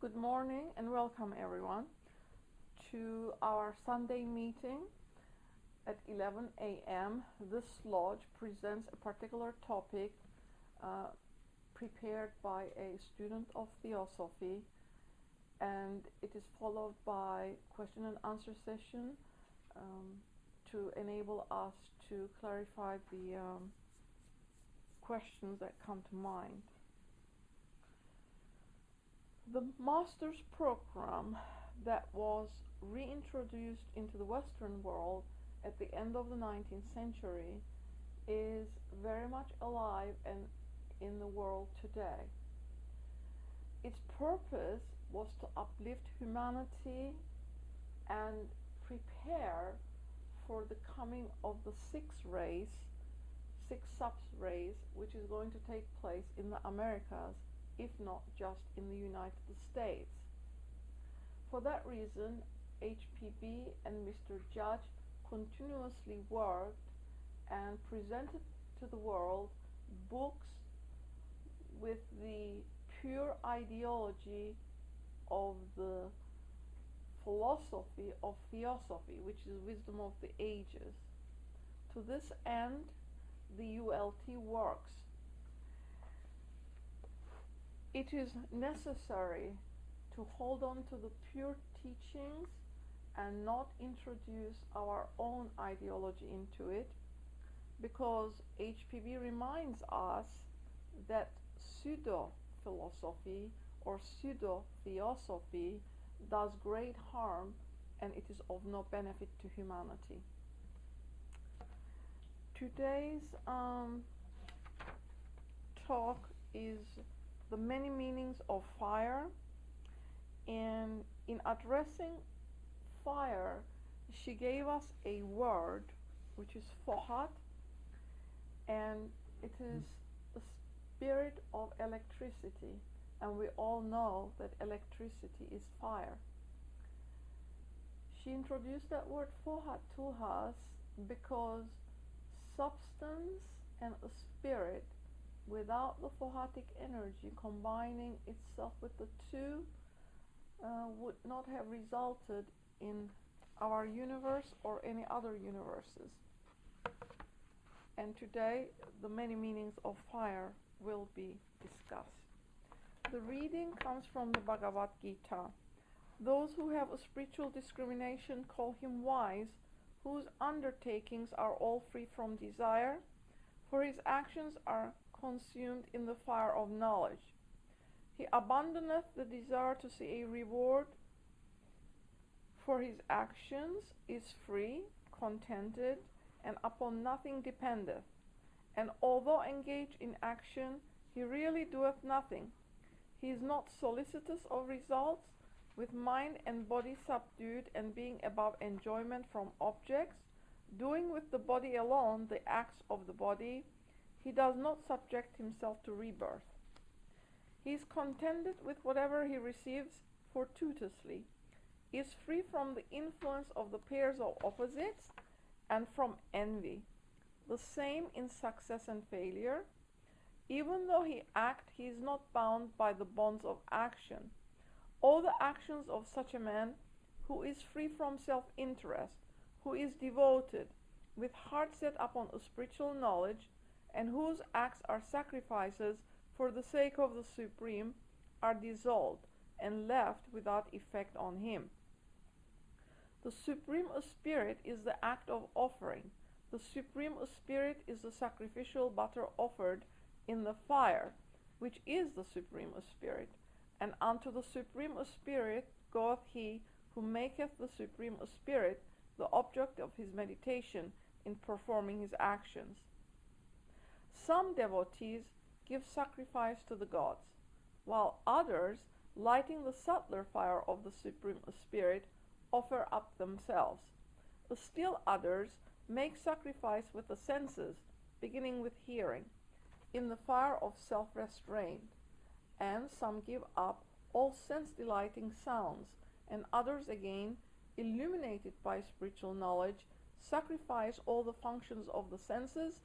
Good morning and welcome everyone to our Sunday meeting at 11 a.m. This lodge presents a particular topic prepared by a student of theosophy, and it is followed by question and answer session to enable us to clarify the questions that come to mind. The master's program that was reintroduced into the Western world at the end of the 19th century is very much alive and in the world today. Its purpose was to uplift humanity and prepare for the coming of the sixth sub-race, which is going to take place in the Americas, if not just in the United States. For that reason, HPB and Mr. Judge continuously worked and presented to the world books with the pure ideology of the philosophy of theosophy, which is wisdom of the ages. To this end, the ULT works. It is necessary to hold on to the pure teachings and not introduce our own ideology into it, because HPB reminds us that pseudo-philosophy or pseudo-theosophy does great harm and it is of no benefit to humanity. Today's talk is the many meanings of fire, and in addressing fire she gave us a word which is fohat, and it is the spirit of electricity, and we all know that electricity is fire. She introduced that word fohat to us because substance and a spirit without the fohatic energy combining itself with the two would not have resulted in our universe or any other universes. And today the many meanings of fire will be discussed. The reading comes from the Bhagavad Gita. Those who have a spiritual discrimination call him wise, whose undertakings are all free from desire, for his actions are consumed in the fire of knowledge. He abandoneth the desire to see a reward, for his actions is free, contented, and upon nothing dependeth. And although engaged in action, he really doeth nothing. He is not solicitous of results, with mind and body subdued and being above enjoyment from objects, doing with the body alone the acts of the body. He does not subject himself to rebirth. He is contented with whatever he receives fortuitously, is free from the influence of the pairs of opposites and from envy, the same in success and failure. Even though he act, he is not bound by the bonds of action. All the actions of such a man, who is free from self-interest, who is devoted, with heart set upon a spiritual knowledge, and whose acts are sacrifices for the sake of the Supreme, are dissolved and left without effect on him. The Supreme Spirit is the act of offering. The Supreme Spirit is the sacrificial butter offered in the fire, which is the Supreme Spirit. And unto the Supreme Spirit goeth he who maketh the Supreme Spirit the object of his meditation in performing his actions. Some devotees give sacrifice to the gods, while others, lighting the subtler fire of the Supreme Spirit, offer up themselves. Still others make sacrifice with the senses, beginning with hearing, in the fire of self-restraint. And some give up all sense-delighting sounds, and others again, illuminated by spiritual knowledge, sacrifice all the functions of the senses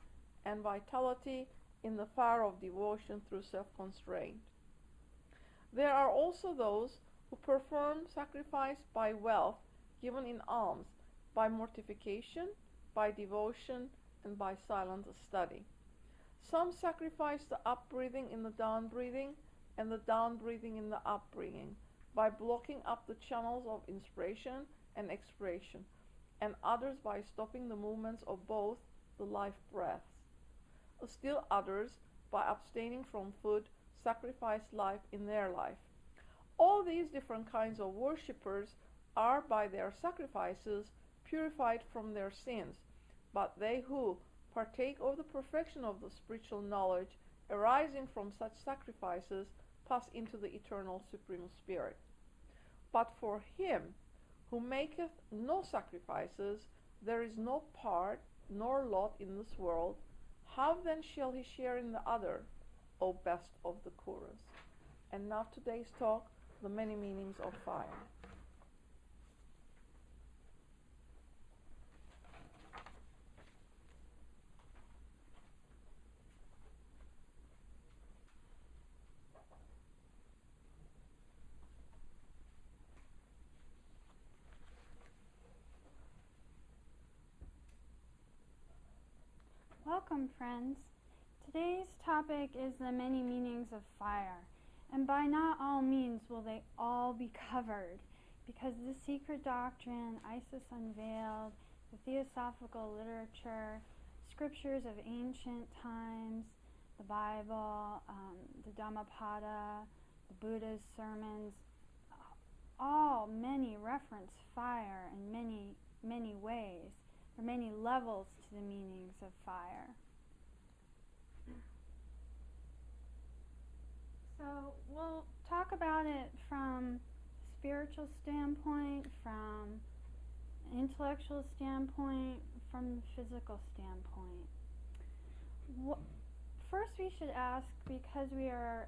and vitality in the fire of devotion through self-constraint. There are also those who perform sacrifice by wealth given in alms, by mortification, by devotion, and by silent study. Some sacrifice the up-breathing in the down-breathing and the down-breathing in the up-breathing by blocking up the channels of inspiration and expiration, and others by stopping the movements of both the life breaths. Still others, by abstaining from food, sacrifice life in their life. All these different kinds of worshippers are by their sacrifices purified from their sins, but they who partake of the perfection of the spiritual knowledge arising from such sacrifices pass into the eternal Supreme Spirit. But for him who maketh no sacrifices, there is no part nor lot in this world. How then shall he share in the other, O best of the Kuras? And now today's talk, the many meanings of fire. Welcome, friends. Today's topic is the many meanings of fire, and by not all means will they all be covered, because the secret doctrine, Isis Unveiled, the theosophical literature, scriptures of ancient times, the Bible, the Dhammapada, the Buddha's sermons, all many reference fire in many ways. There are many levels to the meanings of fire. So we'll talk about it from a spiritual standpoint, from an intellectual standpoint, from the physical standpoint. First we should ask, because we are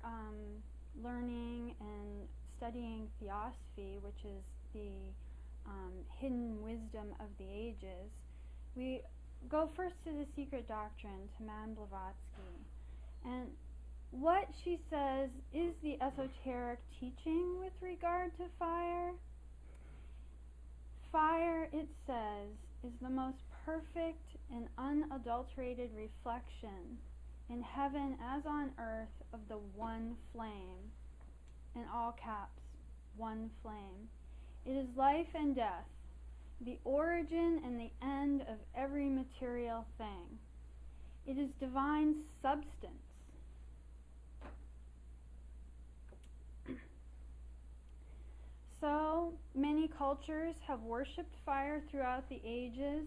learning and studying theosophy, which is the hidden wisdom of the ages, we go first to the secret doctrine, to Madame Blavatsky. And what she says is the esoteric teaching with regard to fire. Fire, it says, is the most perfect and unadulterated reflection in heaven as on earth of the one flame. In all caps, one flame. It is life and death, the origin and the end of every material thing. It is divine substance. So many cultures have worshipped fire throughout the ages.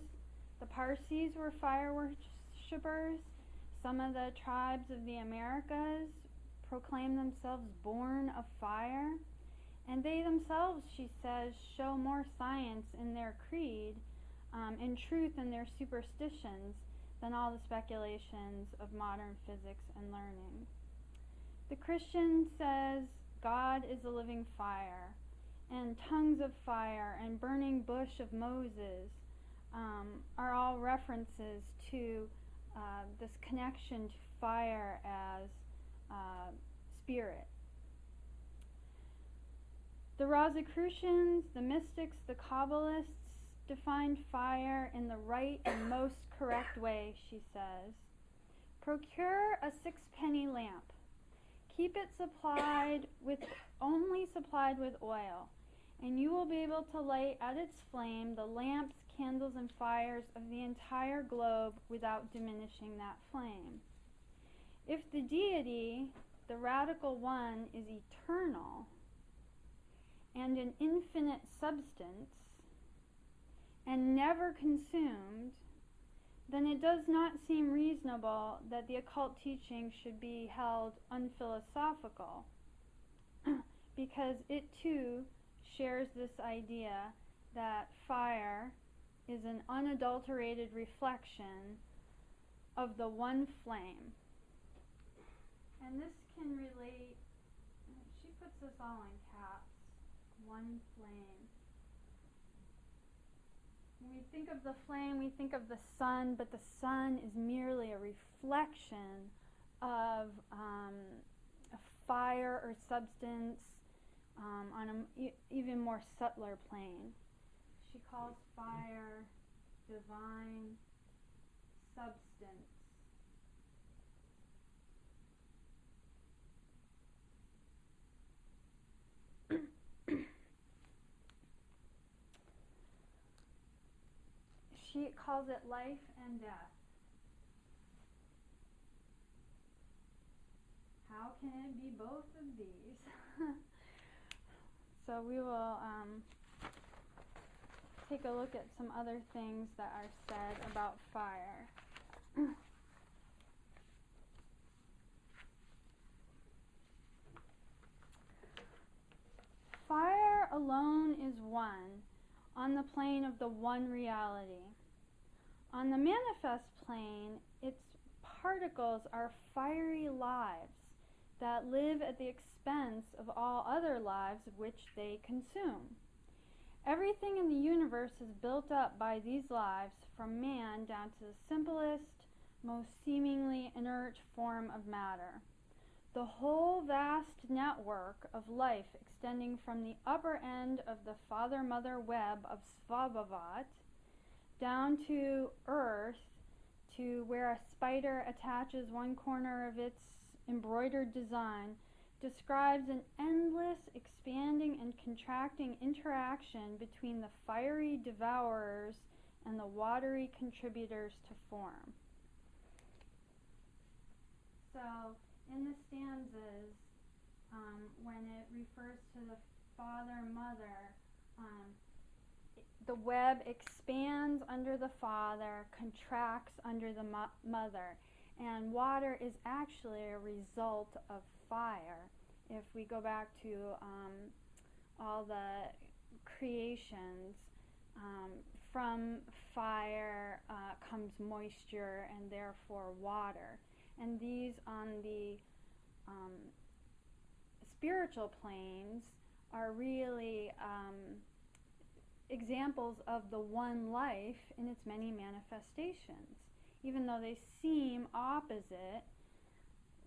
The Parsis were fire worshippers. Some of the tribes of the Americas proclaim themselves born of fire. And they themselves, she says, show more science in their creed and truth in their superstitions than all the speculations of modern physics and learning. The Christian says God is a living fire, and tongues of fire and burning bush of Moses are all references to this connection to fire as spirit. The Rosicrucians, the mystics, the Kabbalists defined fire in the right and most correct way, she says. Procure a 6-penny lamp. Keep it only supplied with oil, and you will be able to light at its flame the lamps, candles, and fires of the entire globe without diminishing that flame. If the deity, the radical one, is eternal and an infinite substance and never consumed, then it does not seem reasonable that the occult teaching should be held unphilosophical, because it too shares this idea that fire is an unadulterated reflection of the one flame. And this can relate, she puts this all in caps, one flame. When we think of the flame, we think of the sun, but the sun is merely a reflection of a fire or substance on an even more subtler plane. She calls fire divine substance. She calls it life and death. How can it be both of these? So we will take a look at some other things that are said about fire. Fire alone is one, on the plane of the one reality. On the manifest plane, its particles are fiery lives that live at the expense of all other lives which they consume. Everything in the universe is built up by these lives, from man down to the simplest, most seemingly inert form of matter. The whole vast network of life extending from the upper end of the father-mother web of Svabhavat down to earth, to where a spider attaches one corner of its embroidered design, describes an endless, expanding and contracting interaction between the fiery devourers and the watery contributors to form. So, in the stanzas, when it refers to the father-mother, the web expands under the father, contracts under the mother, and water is actually a result of fire. If we go back to all the creations, from fire comes moisture and therefore water. And these on the spiritual planes are really examples of the one life in its many manifestations. Even though they seem opposite,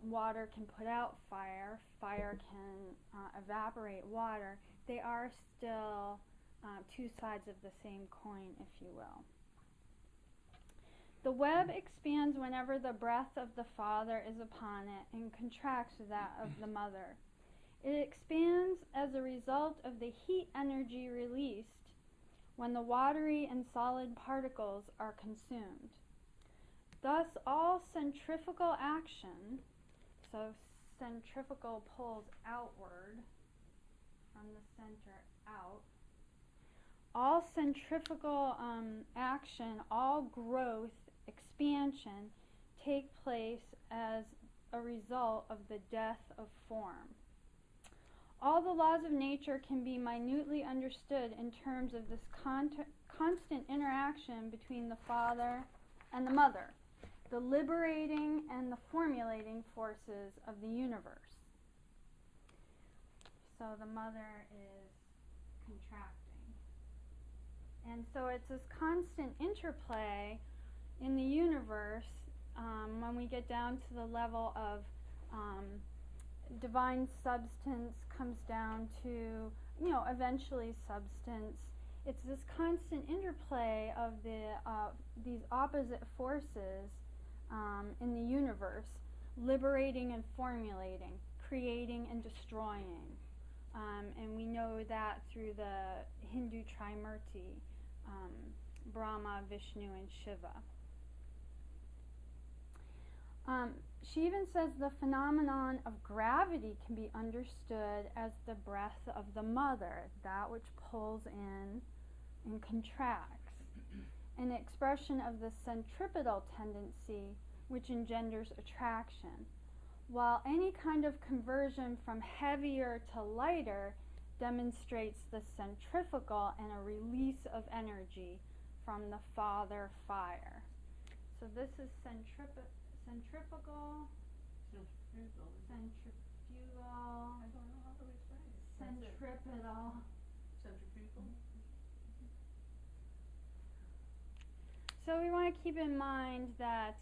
water can put out fire, fire can evaporate water, they are still two sides of the same coin, if you will. The web expands whenever the breath of the father is upon it and contracts that of the mother. It expands as a result of the heat energy released when the watery and solid particles are consumed. Thus, all centrifugal action, so centrifugal pulls outward from the center out, all centrifugal action, all growth, expansion, take place as a result of the death of form. All the laws of nature can be minutely understood in terms of this constant interaction between the father and the mother, the liberating and the formulating forces of the universe. So the mother is contracting. And so it's this constant interplay in the universe when we get down to the level of divine substance comes down to, eventually substance. It's this constant interplay of these opposite forces in the universe, liberating and formulating, creating and destroying. And we know that through the Hindu Trimurti, Brahma, Vishnu, and Shiva. She even says the phenomenon of gravity can be understood as the breath of the mother, that which pulls in and contracts, an expression of the centripetal tendency which engenders attraction, while any kind of conversion from heavier to lighter demonstrates the centrifugal and a release of energy from the father fire. So this is centrifugal. I don't know how to explain it. Centripetal. Centrifugal. So we want to keep in mind that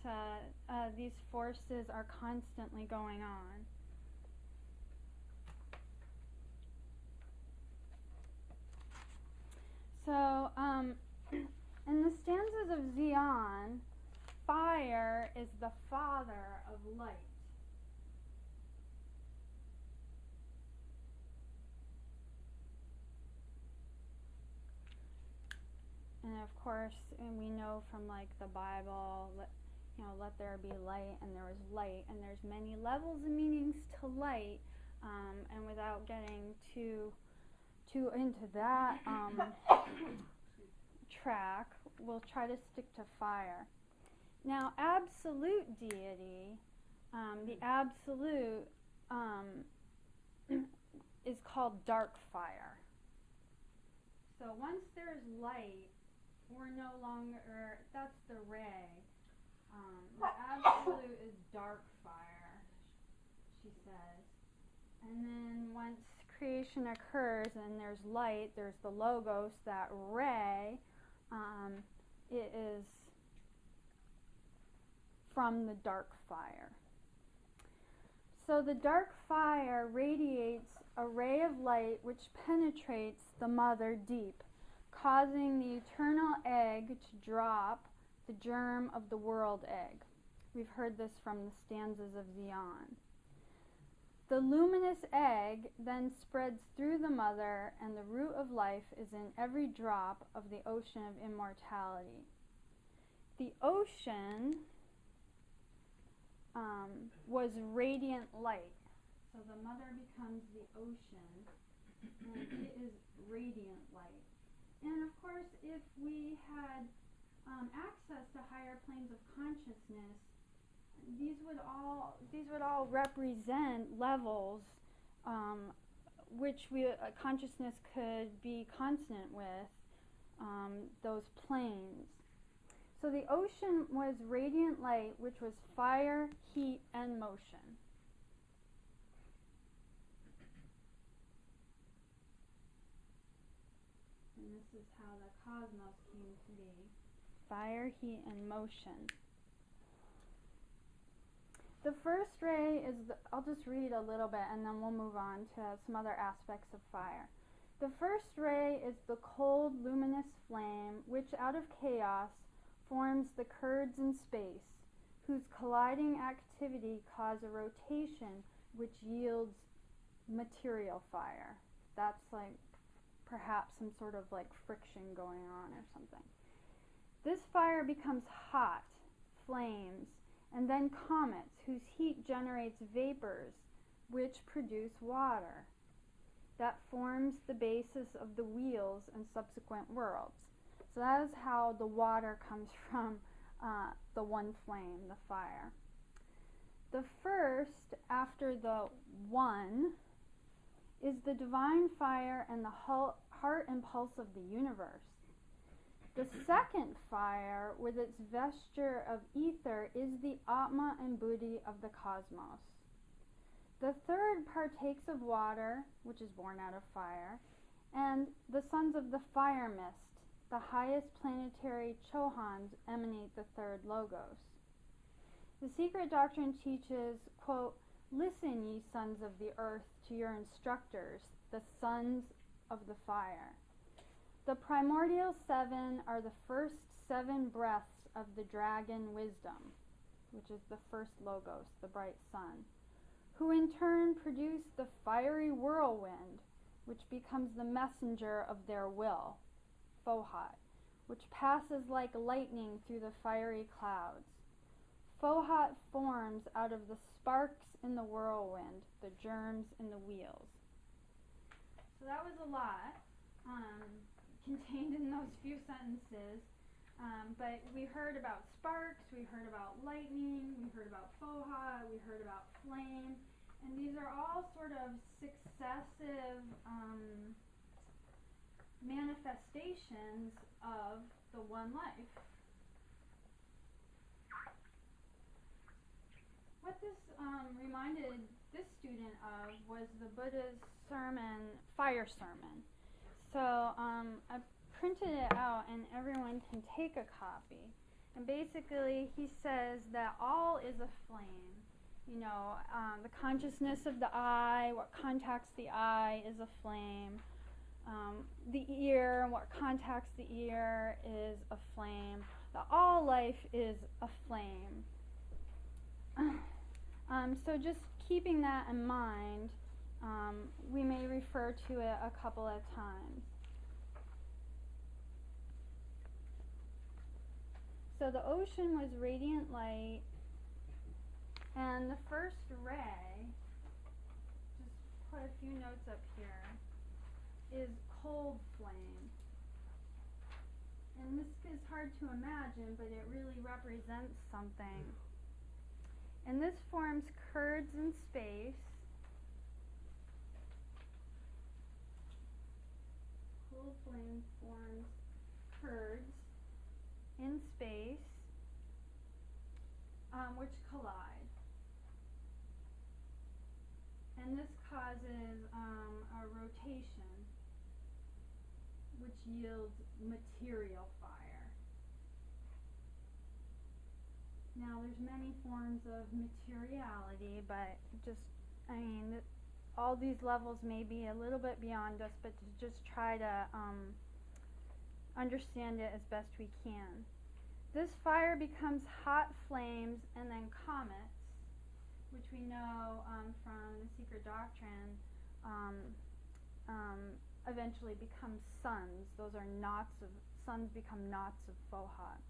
these forces are constantly going on. stanzas of Xian, fire is the father of light. And of course, and we know from like the Bible, let there be light, and there was light, and there's many levels and meanings to light. And without getting too into that track, we'll try to stick to fire. Now, absolute deity, the absolute is called dark fire. So once there's light, we're no longer, that's the ray. The absolute is dark fire, she says. And then once creation occurs and there's light, there's the logos, that ray, it is from the dark fire. So the dark fire radiates a ray of light which penetrates the mother deep, causing the eternal egg to drop the germ of the world egg. We've heard this from the stanzas of Xian. The luminous egg then spreads through the mother, and the root of life is in every drop of the ocean of immortality. The ocean was radiant light. So the mother becomes the ocean, and it is radiant light. And of course, if we had access to higher planes of consciousness, these would all represent levels which consciousness could be consonant with those planes. So the ocean was radiant light, which was fire, heat, and motion. And this is how the cosmos came to be. Fire, heat, and motion. The first ray is, I'll just read a little bit and then we'll move on to some other aspects of fire. The first ray is the cold, luminous flame which out of chaos forms the curds in space, whose colliding activity cause a rotation which yields material fire. That's like perhaps some sort of like friction going on or something. This fire becomes hot, flames, and then comets, whose heat generates vapors which produce water. That forms the basis of the wheels and subsequent worlds. So that is how the water comes from the one flame, the fire. The first, after the one, is the divine fire and the heart and pulse of the universe. The second fire, with its vesture of ether, is the Atma and Buddhi of the cosmos. The third partakes of water, which is born out of fire, and the sons of the fire mist, the highest planetary Chohans, emanate the third logos. The secret doctrine teaches, quote, "Listen, ye sons of the earth, to your instructors, the sons of the fire. The primordial seven are the first 7 breaths of the dragon wisdom," which is the first logos, the bright sun, "who in turn produce the fiery whirlwind, which becomes the messenger of their will, Fohat, which passes like lightning through the fiery clouds. Fohat forms out of the sparks in the whirlwind, the germs in the wheels." So that was a lot contained in those few sentences. But we heard about sparks, we heard about lightning, we heard about Fohat, we heard about flame, and these are all sort of successive manifestations of the one life. What this reminded this student of was the Buddha's sermon, fire sermon. So I printed it out and everyone can take a copy. And basically he says that all is a flame. You know, the consciousness of the eye, what contacts the eye is a flame. The ear, what contacts the ear is a flame. that all life is a flame. So just keeping that in mind, we may refer to it a couple of times. So the ocean was radiant light, and the first ray, just put a few notes up here, is cold flame. And this is hard to imagine, but it really represents something. And this forms curds in space. Cold flame forms curds in space, which collide. And this causes a rotation, which yields material fire. Now, there's many forms of materiality, but all these levels may be a little bit beyond us, but to just try to understand it as best we can. This fire becomes hot flames and then comets, which we know from the secret doctrine eventually become suns. Those are suns become knots of Fohat,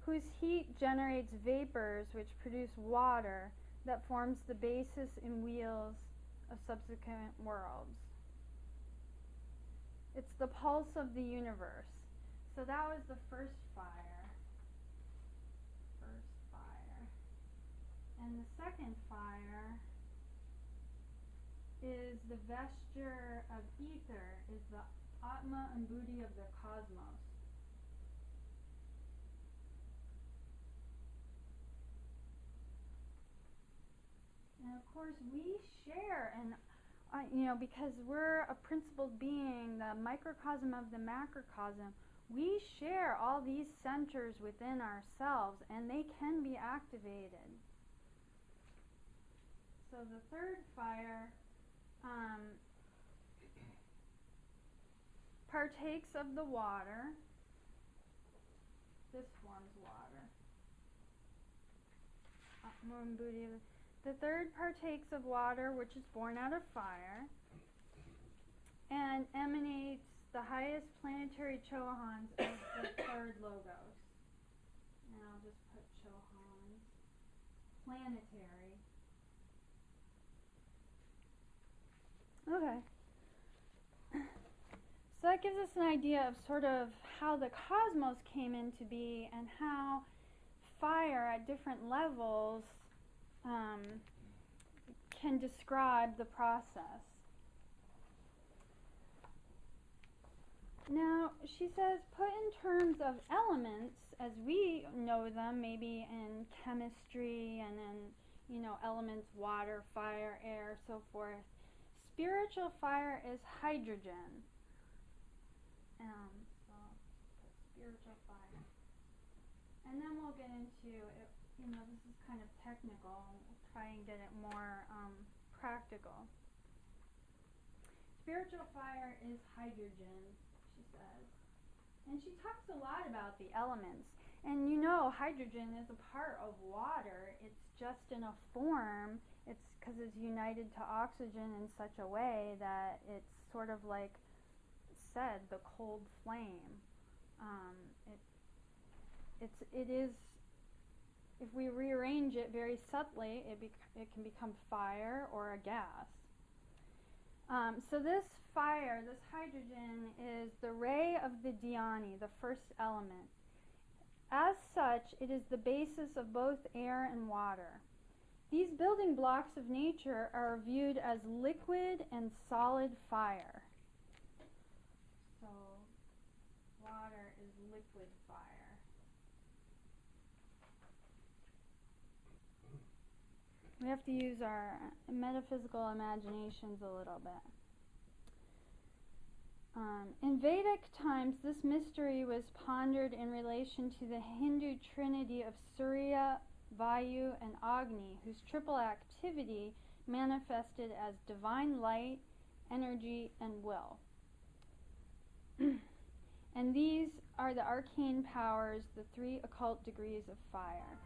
whose heat generates vapors which produce water that forms the basis and wheels of subsequent worlds. It's the pulse of the universe. So that was the first fire. And the second fire is the vesture of ether, is the Atma and Buddhi of the cosmos. And of course we share, and because we're a principled being, the microcosm of the macrocosm, we share all these centers within ourselves, and they can be activated. So the third fire partakes of the water. This forms water. The third partakes of water, which is born out of fire, and emanates the highest planetary Chohans as the third logos. And I'll just put Chohans. Planetary. Okay. So that gives us an idea of sort of how the cosmos came into being and how fire at different levels can describe the process. Now, she says, put in terms of elements as we know them, maybe in chemistry and in, elements, water, fire, air, so forth. Spiritual fire is hydrogen. So put spiritual fire. And then we'll get into it. This is kind of technical. We'll try and get it more practical. Spiritual fire is hydrogen, she says. And she talks a lot about the elements. And hydrogen is a part of water. It's just in a form. It's because it's united to oxygen in such a way that it's sort of like said, the cold flame. It is. If we rearrange it very subtly, it can become fire or a gas. So this fire, this hydrogen, is the ray of the dhyani, the first element. As such, it is the basis of both air and water. These building blocks of nature are viewed as liquid and solid fire. So, water is liquid fire. We have to use our metaphysical imaginations a little bit. In Vedic times, this mystery was pondered in relation to the Hindu trinity of Surya, Vayu, and Agni, whose triple activity manifested as divine light, energy, and will. And these are the arcane powers, the 3 occult degrees of fire.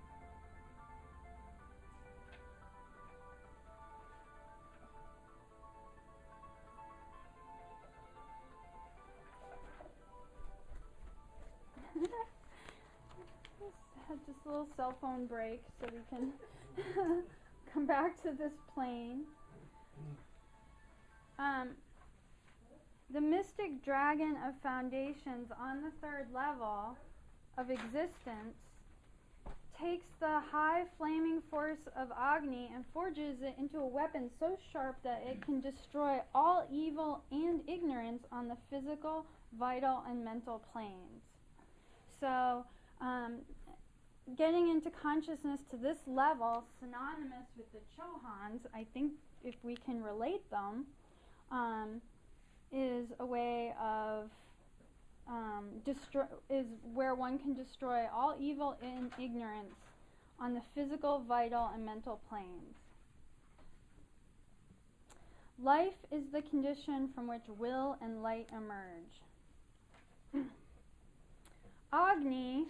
Just a little cell phone break so we can come back to this plane. The mystic dragon of foundations on the 3rd level of existence takes the high flaming force of Agni and forges it into a weapon so sharp that it can destroy all evil and ignorance on the physical, vital, and mental planes. So, getting into consciousness to this level, synonymous with the Chohans, I think if we can relate them, is a way of is where one can destroy all evil and ignorance on the physical, vital, and mental planes. Life is the condition from which will and light emerge. Agni,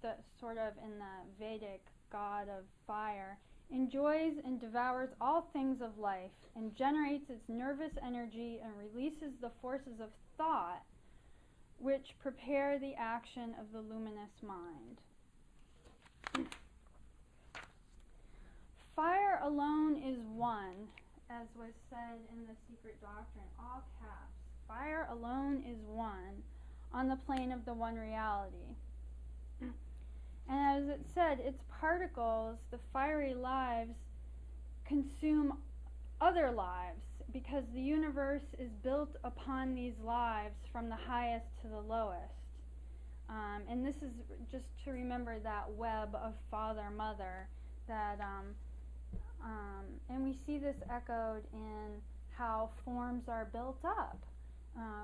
the sort of in the Vedic god of fire, enjoys and devours all things of life and generates its nervous energy and releases the forces of thought which prepare the action of the luminous mind. Fire alone is one, as was said in the Secret Doctrine, all caps. Fire alone is one on the plane of the one reality. And as it said, its particles, the fiery lives, consume other lives because the universe is built upon these lives from the highest to the lowest. And this is just to remember that web of father-mother that, and we see this echoed in how forms are built up.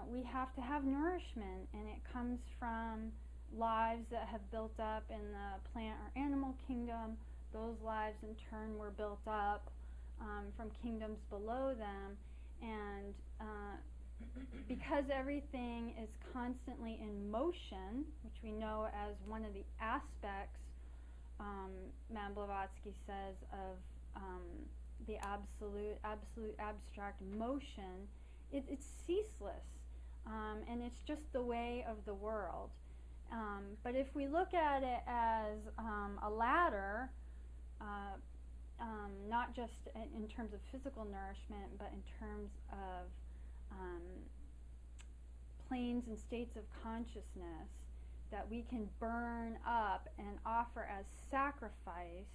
We have to have nourishment, and it comes from lives that have built up in the plant or animal kingdom. Those lives in turn were built up from kingdoms below them, and because everything is constantly in motion, which we know as one of the aspects, Madame Blavatsky says, of the absolute abstract motion, it's ceaseless, and it's just the way of the world. But if we look at it as a ladder, not just in terms of physical nourishment, but in terms of planes and states of consciousness that we can burn up and offer as sacrifice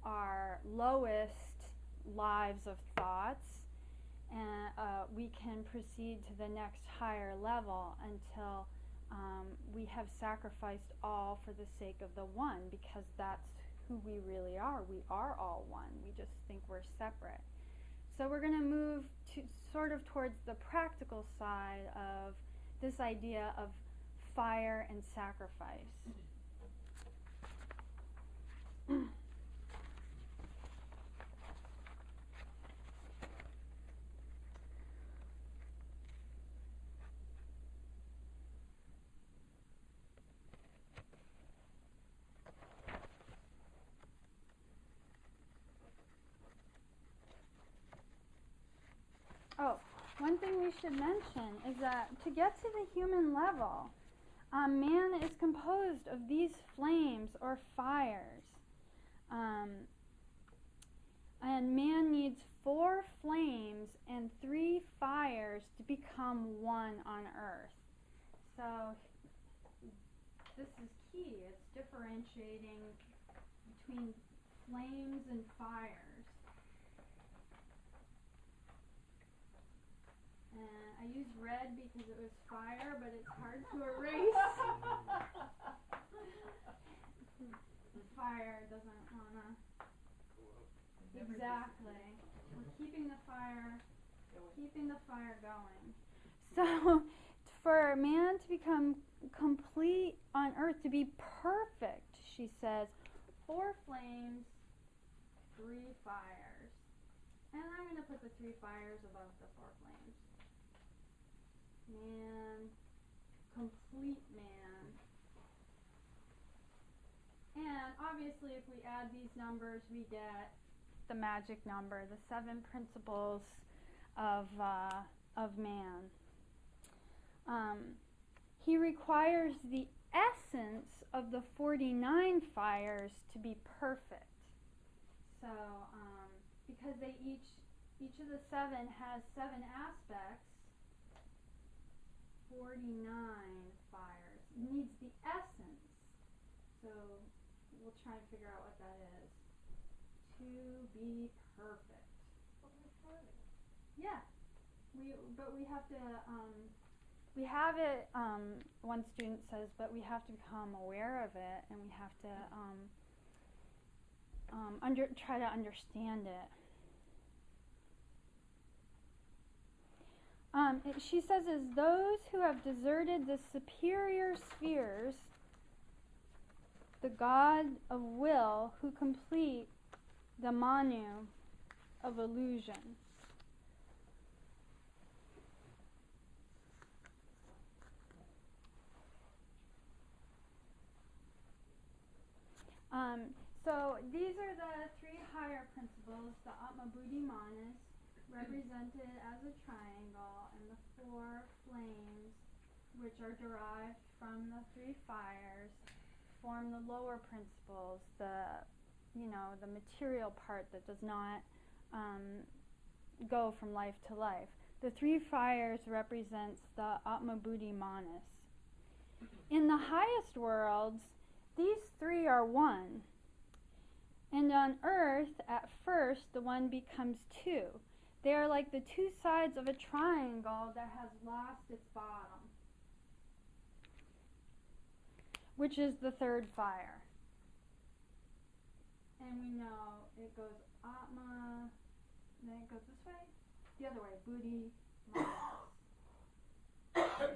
our lowest lives of thoughts, and we can proceed to the next higher level until we have sacrificed all for the sake of the one, because that's who we really are. We are all one. We just think we're separate. So we're going to move to sort of towards the practical side of this idea of fire and sacrifice. Oh, one thing we should mention is that to get to the human level, man is composed of these flames or fires. And man needs 4 flames and 3 fires to become one on earth. So this is key. It's differentiating between flames and fires. I used red because it was fire, but it's hard to erase. The fire doesn't wanna. Exactly. We're keeping the fire going. So, for man to become complete on earth, to be perfect, she says, 4 flames, 3 fires. And I'm going to put the 3 fires above the 4 flames. Man, complete man, obviously if we add these numbers, we get the magic number, the 7 principles of man. He requires the essence of the 49 fires to be perfect. So, because they each of the 7 has 7 aspects, 49 fires needs the essence. So we'll try and figure out what that is. To be perfect. Yeah. But we have to we have it, one student says, but we have to become aware of it, and we have to try to understand it. She says, is those who have deserted the superior spheres, the God of will, who complete the Manu of illusion. So these are the 3 higher principles, the Atma Buddhi Manas, represented as a triangle, and the 4 flames, which are derived from the 3 fires, form the lower principles, the material part that does not go from life to life. The 3 fires represents the Atma Buddhi Manas. In the highest worlds, these 3 are one. And on earth, at first, the one becomes 2. They are like the 2 sides of a triangle that has lost its bottom, which is the 3rd fire. And we know it goes Atma, then it goes this way, the other way, Buddhi, Manas. Atma,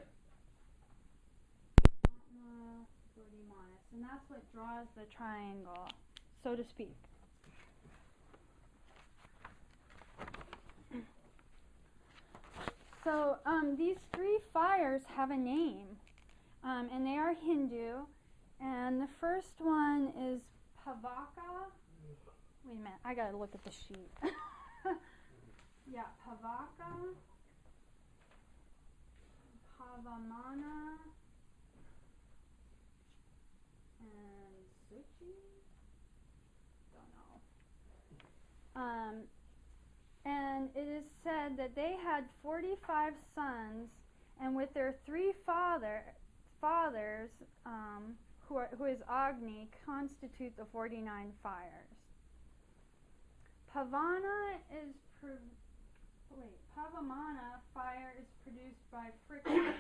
Buddhi, Manas. And that's what draws the triangle, so to speak. So these 3 fires have a name, and they are Hindu. And the first one is Pavaka. Wait a minute, I gotta look at the sheet. Yeah, Pavaka, Pavamana, and Suchi. Don't know. And it is said that they had 45 sons, and with their 3 fathers, who is Agni, constitute the 49 fires. Pavamana fire is produced by friction.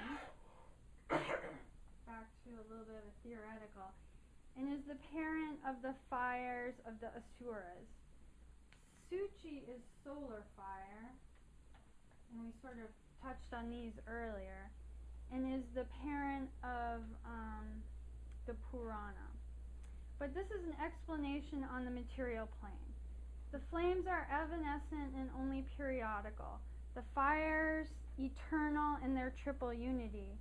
Back to a little bit of a theoretical, and is the parent of the fires of the Asuras. Suchi is solar fire, and we sort of touched on these earlier, and is the parent of the Purana. But this is an explanation on the material plane. The flames are evanescent and only periodical. The fires eternal in their triple unity,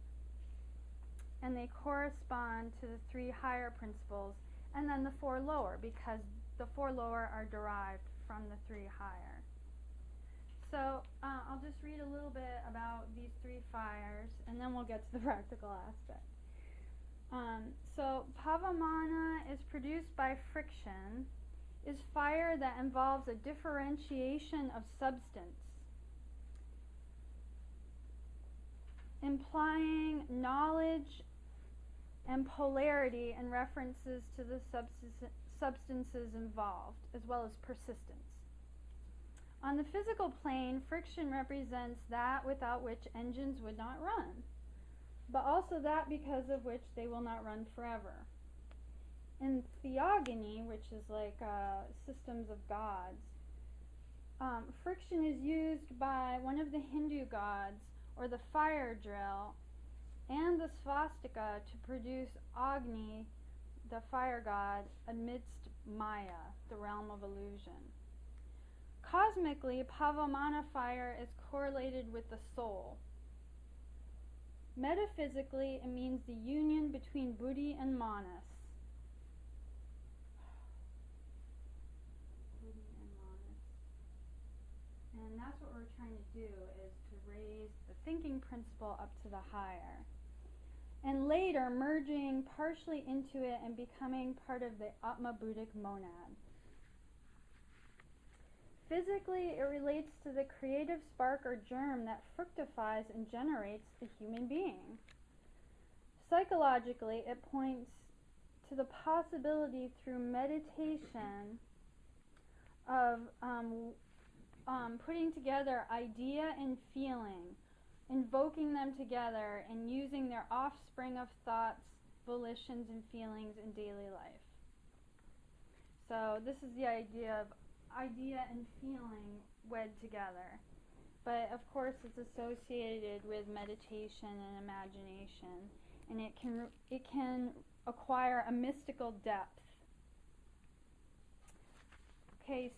and they correspond to the 3 higher principles, and then the 4 lower, because the 4 lower are derived from the 3 higher. So I'll just read a little bit about these 3 fires, and then we'll get to the practical aspect. So Pavamana is produced by friction, is fire that involves a differentiation of substance, implying knowledge and polarity and references to the substances involved, as well as persistence. On the physical plane, friction represents that without which engines would not run, but also that because of which they will not run forever. In theogony, which is like systems of gods, friction is used by one of the Hindu gods, or the fire drill, and the swastika to produce Agni, the fire god, amidst Maya, the realm of illusion. Cosmically, Pavamana fire is correlated with the soul. Metaphysically, it means the union between Buddhi and Manas. trying to do is to raise the thinking principle up to the higher. And later merging partially into it and becoming part of the Atma Buddhic monad. Physically, it relates to the creative spark or germ that fructifies and generates the human being. Psychologically, it points to the possibility through meditation of putting together idea and feeling, invoking them together, and using their offspring of thoughts, volitions, and feelings in daily life. So this is the idea of idea and feeling wed together. But of course it's associated with meditation and imagination, and it can acquire a mystical depth. Okay,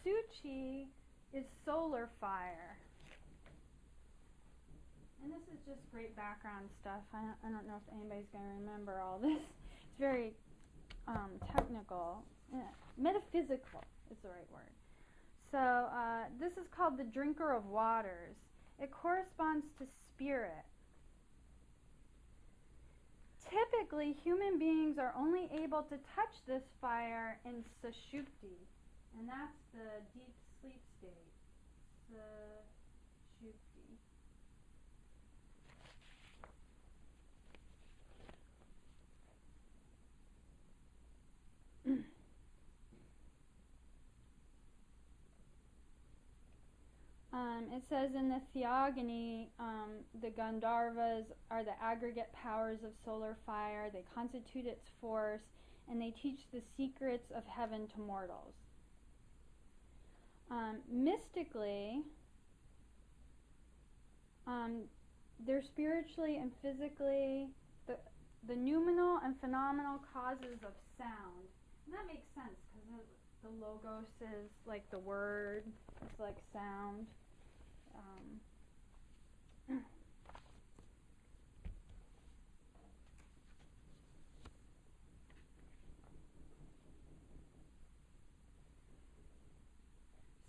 Suchi is solar fire. And this is just great background stuff. I don't know if anybody's going to remember all this. It's very technical. Metaphysical is the right word. So this is called the drinker of waters. It corresponds to spirit. Typically, human beings are only able to touch this fire in sushupti, and that's the deep sleep state. Sushupti. It says in the Theogony, the Gandharvas are the aggregate powers of solar fire. They constitute its force, and they teach the secrets of heaven to mortals. Mystically, they're spiritually and physically the noumenal and phenomenal causes of sound. And that makes sense because the logos is like the word. It's like sound.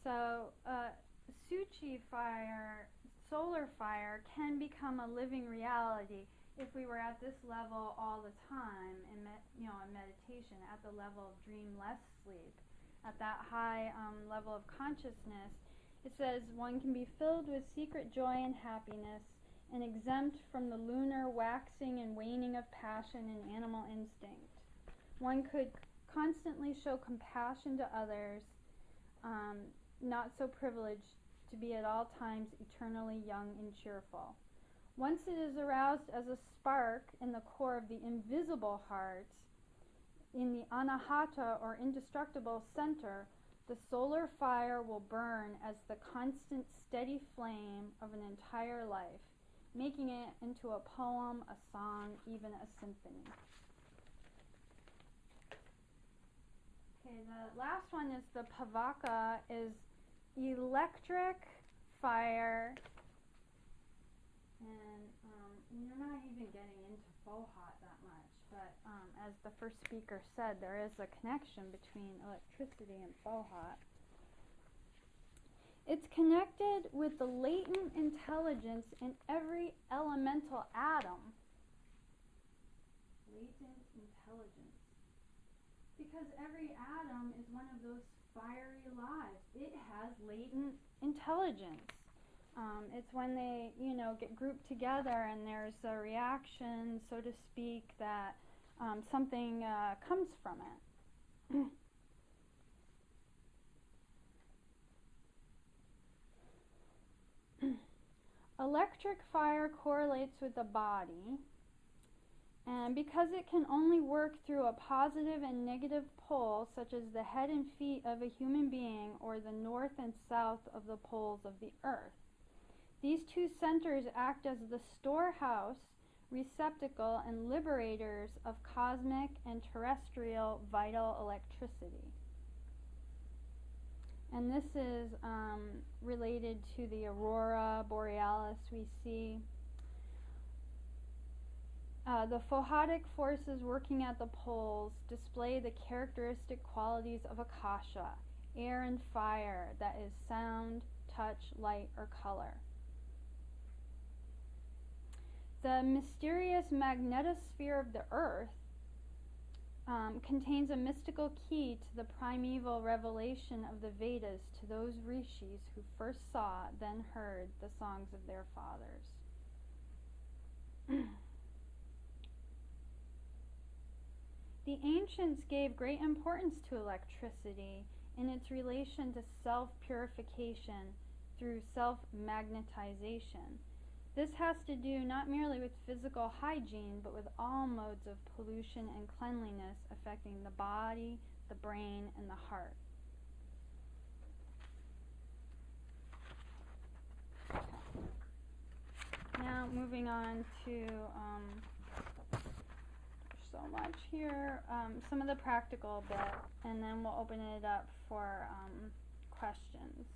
So, Suchi fire, solar fire, can become a living reality if we were at this level all the time in meditation, at the level of dreamless sleep, at that high level of consciousness. It says one can be filled with secret joy and happiness and exempt from the lunar waxing and waning of passion and animal instinct. One could constantly show compassion to others, not so privileged to be at all times eternally young and cheerful. Once it is aroused as a spark in the core of the invisible heart, in the anahata or indestructible center, the solar fire will burn as the constant steady flame of an entire life, making it into a poem, a song, even a symphony. Okay, the last one is the pavaka, is electric fire, and you're not even getting into Fohat that much, but as the first speaker said, there is a connection between electricity and Fohat. It's connected with the latent intelligence in every elemental atom. Latent intelligence. Because every atom is one of those fiery lives. It has latent intelligence. It's when they, get grouped together and there's a reaction, so to speak, that something comes from it. Electric fire correlates with the body, and because it can only work through a positive and negative pole, such as the head and feet of a human being or the north and south of the poles of the earth. These two centers act as the storehouse, receptacle, and liberators of cosmic and terrestrial vital electricity. And this is related to the aurora borealis we see. The Fohatic forces working at the poles display the characteristic qualities of Akasha, air and fire, that is sound, touch, light, or color. The mysterious magnetosphere of the earth contains a mystical key to the primeval revelation of the Vedas to those rishis who first saw, then heard the songs of their fathers. The ancients gave great importance to electricity in its relation to self-purification through self-magnetization. This has to do not merely with physical hygiene, but with all modes of pollution and cleanliness affecting the body, the brain, and the heart. Now moving on to, there's so much here, some of the practical bit, and then we'll open it up for questions.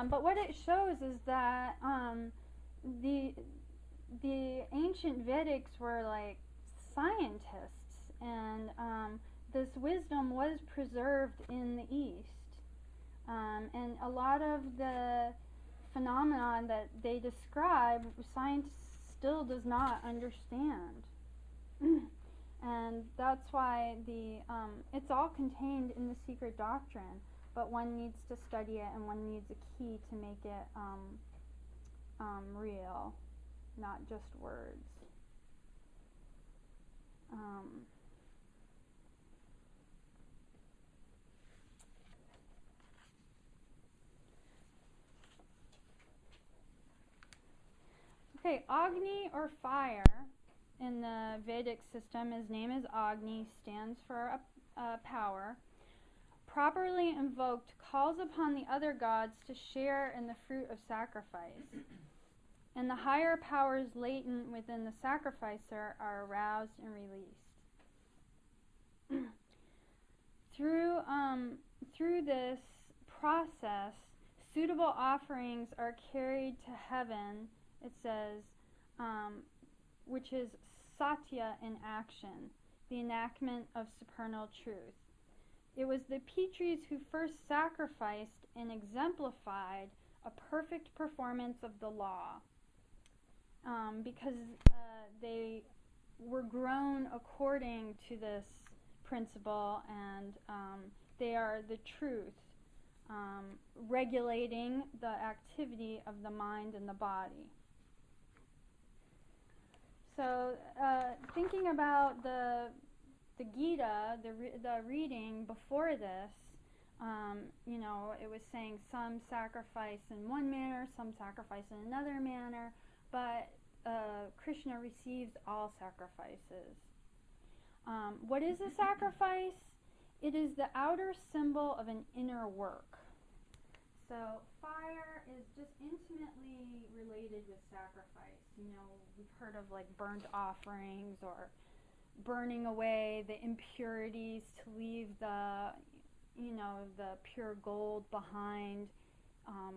But what it shows is that the ancient Vedics were like scientists, and this wisdom was preserved in the East. And a lot of the phenomena that they describe, science still does not understand. And that's why it's all contained in the secret doctrine. But one needs to study it, and one needs a key to make it real, not just words. Okay, Agni or fire in the Vedic system, his name is Agni, stands for a power. Properly invoked, calls upon the other gods to share in the fruit of sacrifice, and the higher powers latent within the sacrificer are aroused and released. Through this process, suitable offerings are carried to heaven, it says, which is satya in action, the enactment of supernal truth. It was the Pitris who first sacrificed and exemplified a perfect performance of the law, because they were grown according to this principle, and they are the truth, regulating the activity of the mind and the body. So thinking about the Gita, the reading before this, it was saying some sacrifice in one manner, some sacrifice in another manner, but Krishna receives all sacrifices. What is a sacrifice? It is the outer symbol of an inner work. So fire is just intimately related with sacrifice. We've heard of like burnt offerings or burning away the impurities to leave the pure gold behind.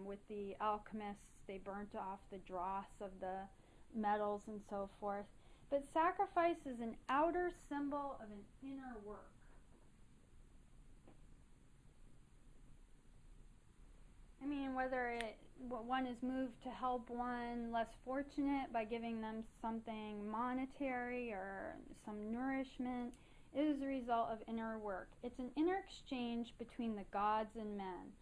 With the alchemists, they burnt off the dross of the metals and so forth. But sacrifice is an outer symbol of an inner work. I mean, whether one is moved to help one less fortunate by giving them something monetary or some nourishment, it is a result of inner work. It's an inner exchange between the gods and men.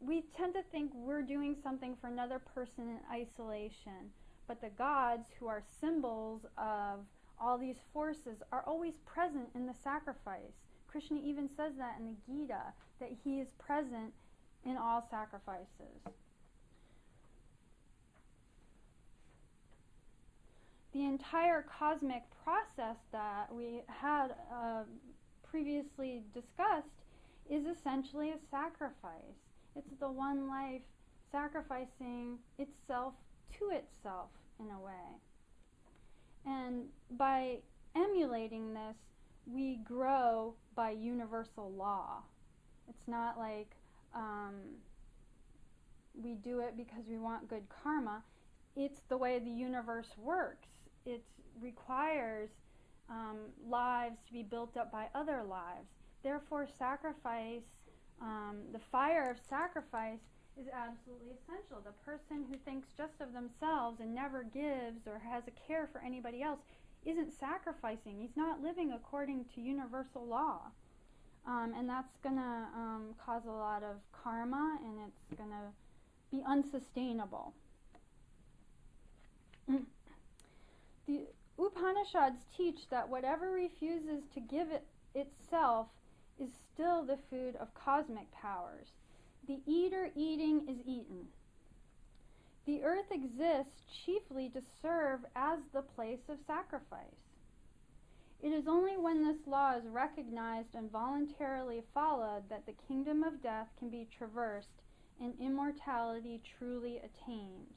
We tend to think we're doing something for another person in isolation, but the gods, who are symbols of all these forces, are always present in the sacrifice. Krishna even says that in the Gita, that he is present in all sacrifices. The entire cosmic process that we had previously discussed is essentially a sacrifice. It's the one life sacrificing itself to itself in a way. And by emulating this, we grow by universal law. It's not like we do it because we want good karma. It's the way the universe works. It requires lives to be built up by other lives. Therefore, sacrifice, the fire of sacrifice, is absolutely essential. The person who thinks just of themselves and never gives or has a care for anybody else isn't sacrificing. He's not living according to universal law. And that's going to cause a lot of karma, and it's going to be unsustainable. The Upanishads teach that whatever refuses to give itself is still the food of cosmic powers. The eater eating is eaten. The earth exists chiefly to serve as the place of sacrifice. It is only when this law is recognized and voluntarily followed that the kingdom of death can be traversed and immortality truly attained.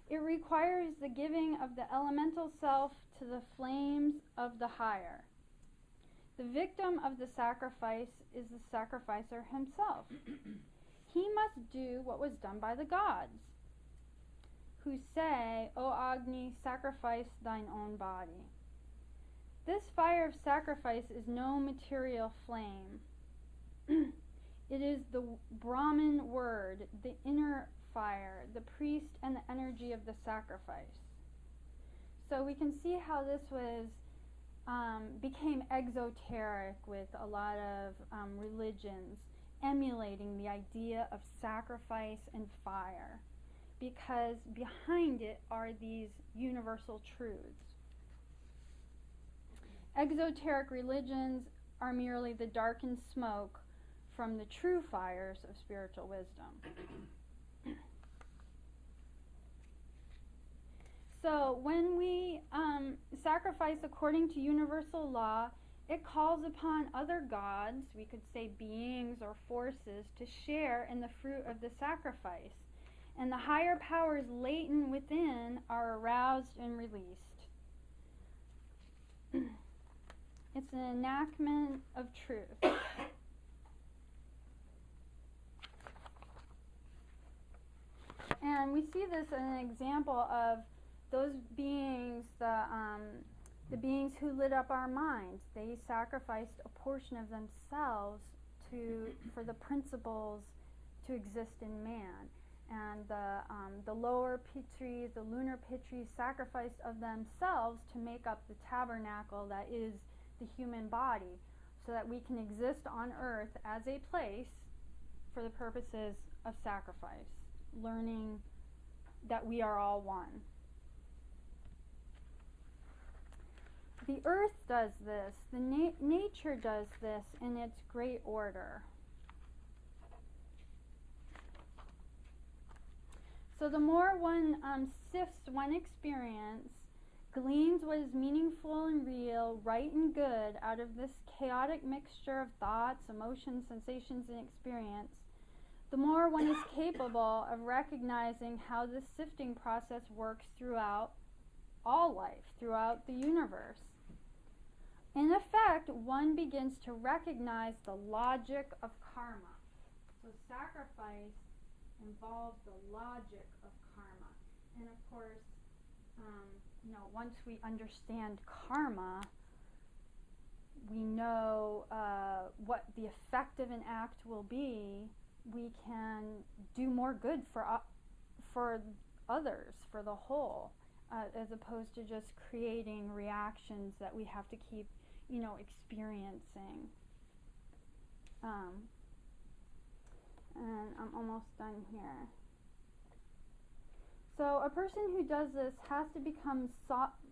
It requires the giving of the elemental self to the flames of the higher. The victim of the sacrifice is the sacrificer himself. He must do what was done by the gods, who say, O Agni, sacrifice thine own body. This fire of sacrifice is no material flame. It is the Brahman word, the inner fire, the priest and the energy of the sacrifice. So we can see how this was became exoteric with a lot of religions emulating the idea of sacrifice and fire, because behind it are these universal truths. Exoteric religions are merely the darkened smoke from the true fires of spiritual wisdom. So when we sacrifice according to universal law, it calls upon other gods, we could say beings or forces, to share in the fruit of the sacrifice. And the higher powers latent within are aroused and released. It's an enactment of truth. And we see this as an example of those beings, the beings who lit up our minds. They sacrificed a portion of themselves for the principles to exist in man. And the lower pitris, the lunar pitris, sacrificed of themselves to make up the tabernacle that is the human body, so that we can exist on earth as a place for the purposes of sacrifice, learning that we are all one. The earth does this, the nature does this in its great order. So the more one sifts one experience, gleans what is meaningful and real, right and good out of this chaotic mixture of thoughts, emotions, sensations, and experience, the more one is capable of recognizing how this sifting process works throughout all life, throughout the universe. In effect, one begins to recognize the logic of karma. So sacrifice involves the logic of karma. And of course, once we understand karma, we know what the effect of an act will be. We can do more good for others, for the whole, as opposed to just creating reactions that we have to keep, experiencing. And I'm almost done here. So a person who does this has to become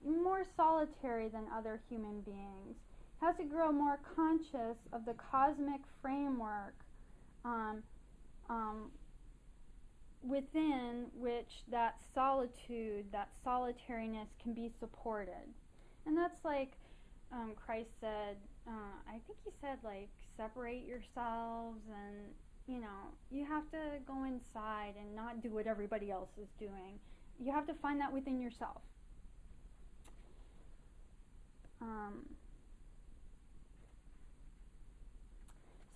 more solitary than other human beings, has to grow more conscious of the cosmic framework within which that solitude, that solitariness can be supported. And that's like Christ said, I think he said, like, separate yourselves, and you have to go inside and not do what everybody else is doing. You have to find that within yourself.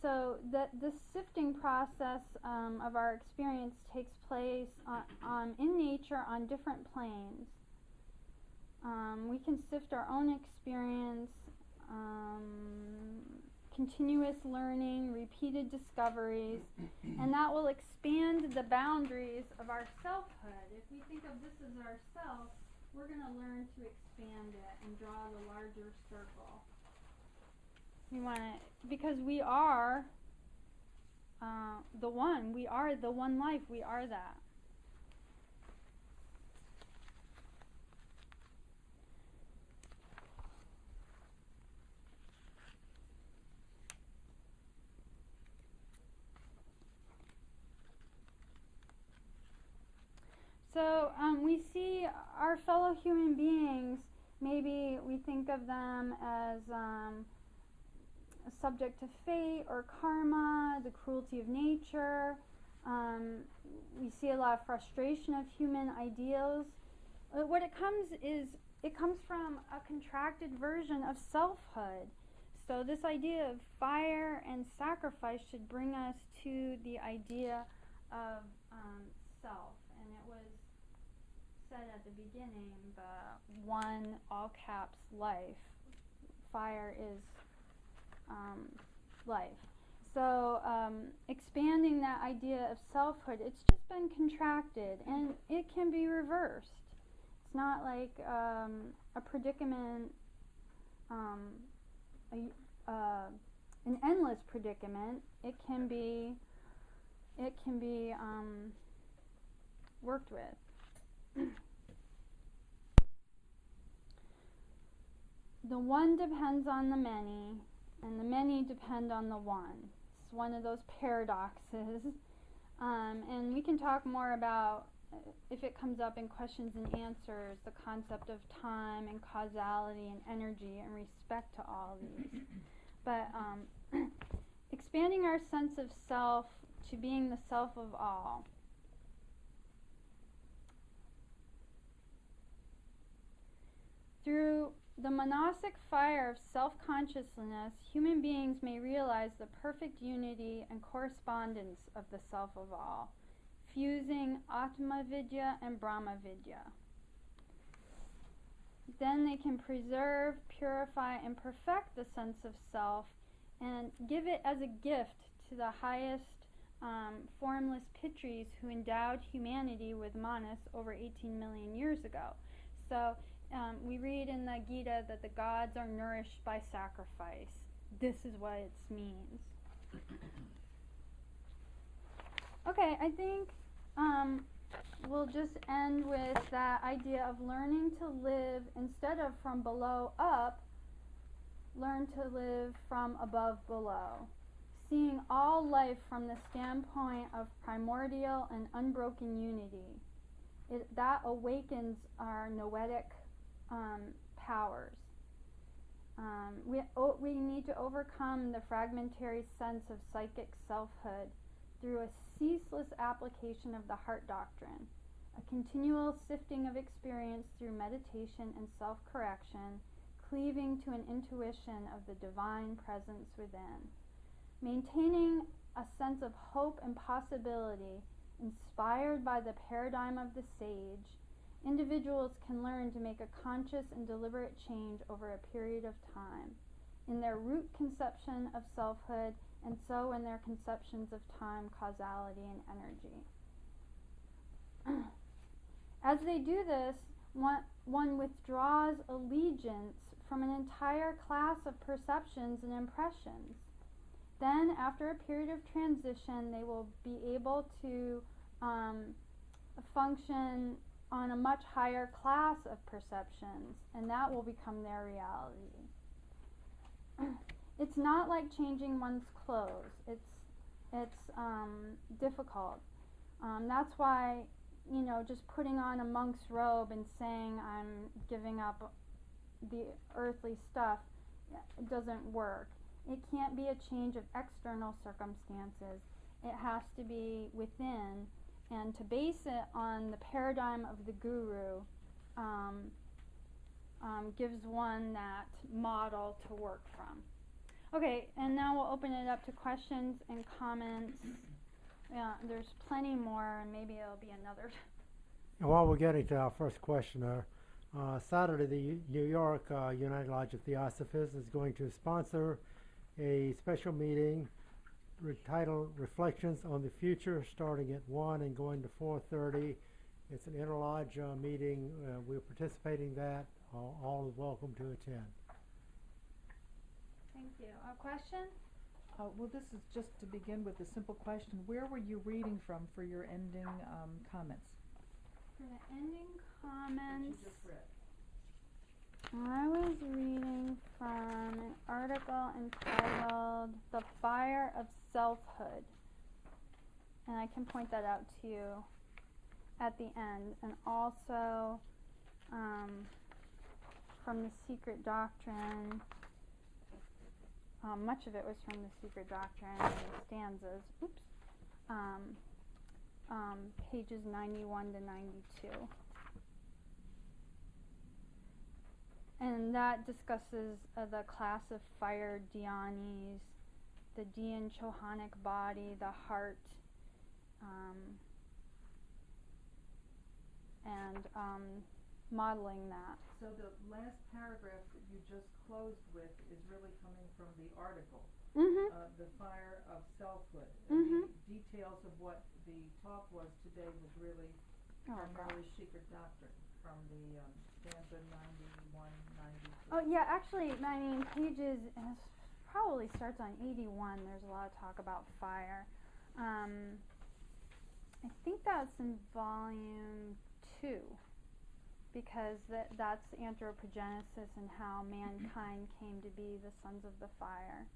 So the sifting process of our experience takes place in nature on different planes. We can sift our own experience continuous learning, repeated discoveries, and that will expand the boundaries of our selfhood. If we think of this as our self, we're going to learn to expand it and draw the larger circle. We want it because we are the one. We are the one life. We are that. So we see our fellow human beings, maybe we think of them as subject to fate or karma, the cruelty of nature. We see a lot of frustration of human ideals. What it comes from a contracted version of selfhood. So this idea of fire and sacrifice should bring us to the idea of self. And it was said at the beginning, the one all caps life. Fire is life. So expanding that idea of selfhood, it's just been contracted, and it can be reversed. It's not like a predicament, an endless predicament. It can be worked with. The one depends on the many, and the many depend on the one. It's one of those paradoxes. And we can talk more about, if it comes up in questions and answers, the concept of time and causality and energy and respect to all these. But expanding our sense of self to being the self of all. Through the monastic fire of self-consciousness, human beings may realize the perfect unity and correspondence of the self of all, fusing Atma Vidya and Brahma Vidya. Then they can preserve, purify, and perfect the sense of self and give it as a gift to the highest formless Pitris who endowed humanity with manas over 18 million years ago. So we read in the Gita that the gods are nourished by sacrifice. This is what it means. Okay, I think we'll just end with that idea of learning to live, instead of from below up, learn to live from above below. Seeing all life from the standpoint of primordial and unbroken unity. That awakens our noetic powers. We need to overcome the fragmentary sense of psychic selfhood through a ceaseless application of the heart doctrine, a continual sifting of experience through meditation and self-correction, cleaving to an intuition of the divine presence within. Maintaining a sense of hope and possibility inspired by the paradigm of the sage, individuals can learn to make a conscious and deliberate change over a period of time in their root conception of selfhood, and so in their conceptions of time, causality, and energy. As they do this, one withdraws allegiance from an entire class of perceptions and impressions. Then, after a period of transition, they will be able to function on a much higher class of perceptions, and that will become their reality. It's not like changing one's clothes. It's difficult. That's why, just putting on a monk's robe and saying I'm giving up the earthly stuff, it doesn't work. It can't be a change of external circumstances. It has to be within, and to base it on the paradigm of the guru gives one that model to work from. Okay, and now we'll open it up to questions and comments. There's plenty more, and maybe it'll be another. And while we're getting to our first questioner, Saturday, the New York United Lodge of Theosophists is going to sponsor a special meeting titled Reflections on the Future, starting at 1 and going to 4:30. It's an interlodge meeting. We're participating in that. All is welcome to attend. Thank you. A question? Well, this is just to begin with a simple question. Where were you reading from for your ending comments? For the ending comments, That you just read. I was reading from an article entitled The Fire of Selfhood. And I can point that out to you at the end. And also from The Secret Doctrine. Much of it was from The Secret Doctrine, the stanzas. Oops. Pages 91 to 92. And that discusses the class of fire dhyānis, the Dhyan Chohanic body, the heart, and modeling that. So the last paragraph that you just closed with is really coming from the article, The Fire of Selfhood. Mhm. The details of what the talk was today was really primarily secret doctrine from the stanza 91, 92. Oh yeah, actually, I mean, pages probably starts on 81. There's a lot of talk about fire. I think that's in volume 2, because that's anthropogenesis and how mankind came to be the sons of the fire.